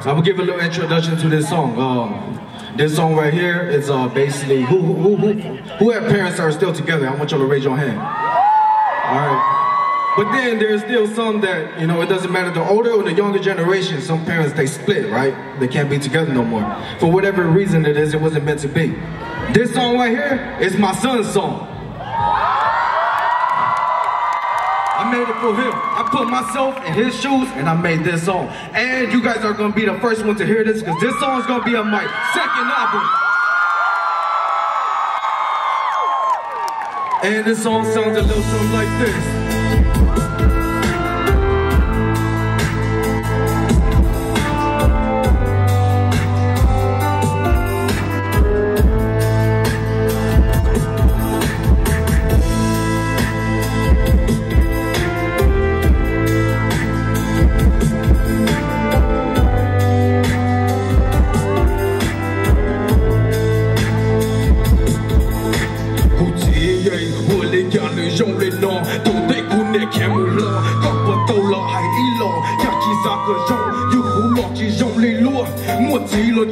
So I'm gonna give a little introduction to this song. This song right here is basically who have parents that are still together. I want y'all to raise your hand. All right. But then there's still some that, you know, it doesn't matter the older or the younger generation, some parents, they split, right? They can't be together no more. For whatever reason it is, it wasn't meant to be. This song right here is my son's song. I made it for him. I put myself in his shoes and I made this song. And you guys are gonna be the first one to hear this because this song is gonna be on my second album. And this song sounds a little something like this.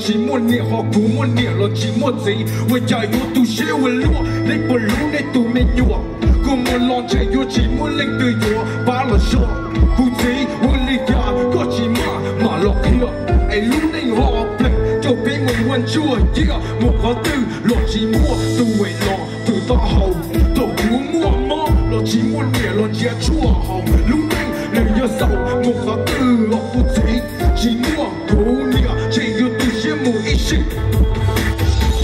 Chỉ muốn nhẹ họ cũng muốn nhẹ lo chỉ muốn gì với chạy vô tu sẽ với lúa lấy bờ lúa để tu mình nhua cũng muốn lo chạy vô chỉ muốn lên từ vô ba là số cũng gì với lý do có chỉ mà lo kia ai lúa nên họ plek cho bé mình quan chua yeah một khó tư lo chỉ mua tu vậy lo từ to hậu tổ cũng mua mò lo chỉ muốn nhẹ lo chia chua hậu lúa nên lời nhớ sầu một khó tư lo phụ gì chỉ mua cũng nhẹ chạy vô một ý識，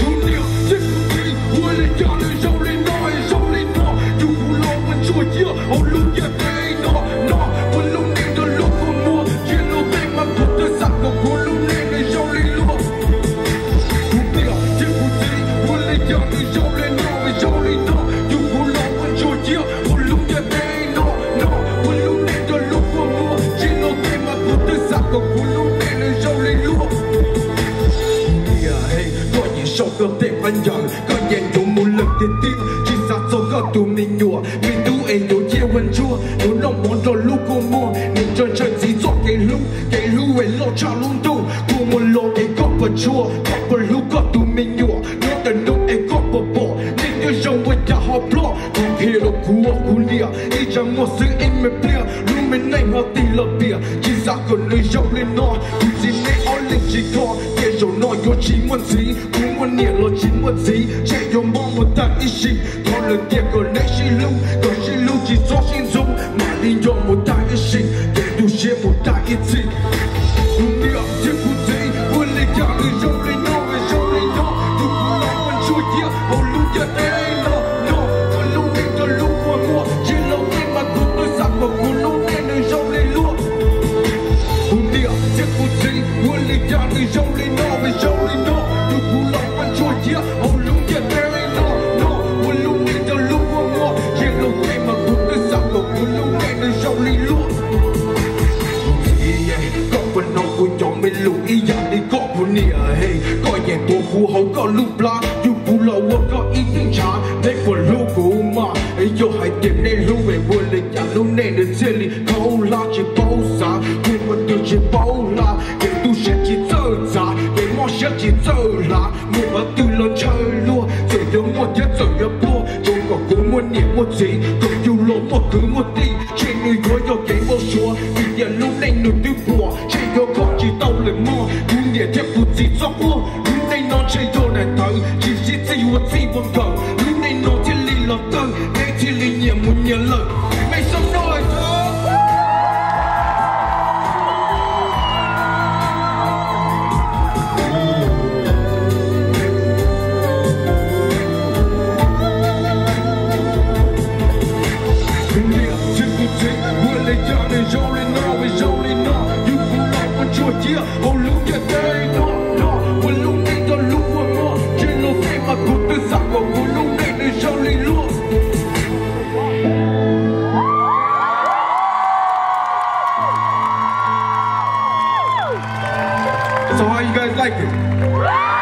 用力這個地，我哋家裏有你內，有你內，要不老問錯嘢，我錄一地內，我錄你的錄個我，一路對嘛覺得三個我錄你的有你落，用力這個地，我哋家裏有你內，有你內，要不老問錯嘢，我錄一地內，我錄你的錄個我，一路對嘛覺得三個我錄你的有你落。Sau cơ thể văn nhận, có nhẹ dùng một lực để tiếp. Chỉ xa sau có tụi mình nhùa, mình tu em nhổ che quần chua. Nó nông món rồi lúc cô mua, mình cho chơi gì cho cái lúc ấy lo trả luôn tu. Cô một lô cái có vật chua, có vật lúc có tụi mình nhùa. Nó tận lúc em có vật bỏ, nên nhớ dòng với nhà họ plọ. Còn kia là cua lìa, ý chẳng một sự em mệt bia. Lúc mình này họ tì lập bia, chỉ xa còn nơi dòng lên nó. Cũng gì này ó lên chỉ có, kể rồi nói có chỉ muốn gì. Cũng muốn nhẹ lo chỉ muốn gì, chạy vô mong một tặng ý gì. Có lần kia còn nãy xí lưu chỉ gió xin dung. Mà đi vô một tặng ý gì, để đủ xe một tặng ý gì. Đúng đi ẩm chết phụ gì, quên lấy cả người dông lấy nó. Dù cũng nói vẫn chua kia, hầu lưu cho đây nó. Còn lưu nên cho lưu qua mua, chỉ lâu nên mà cũng tôi sẵn mà cũng lưu nên nơi dông lấy luôn. Đúng đi ẩm chết phụ gì, quên lấy cả người dông lấy nó. Dù cũng nói vẫn chua kia, hầu lưu cho đây nó. Còn lưu nên cho lưu qua mua, chỉ lâu nên mà cũng tôi sẵn mà cũng lưu nên nơi dông lấy luôn. Mình lục ý dạng đi có một nịa hey có nhẹ tổ khu hậu có lúc la dù phụ lầu có ý tiếng trả để của lưu của mà ấy vô hãy tìm nên lưu về buồn lịch chẳng lưu nên được xe lì khâu la chỉ bao xa cùng một điều chỉ bao la để tu sẽ chỉ dơ ra để mò sẽ chỉ dơ là một và từ lần chơi lua rồi nhớ một nhất rồi nhớ bua rồi có cũng muốn niệm một gì còn dù lỗ một cứ một tí trên người có cho cái vô xua vì giờ lúc này nửa tư bùa chạy vô có chỉ tao lời mò cũng nhẹ theo phụ gì cho bua lúc này nó chạy vô này thở chỉ gì một gì vòng thở lúc này nó thiên lý lọt tơ để thiên lý nhẹ một nhẹ lời mày sống nói thôi. Oh, look at that, no, well, look at the look one more. Jello came up with the soccer, look at the jolly look. So, how you guys like it?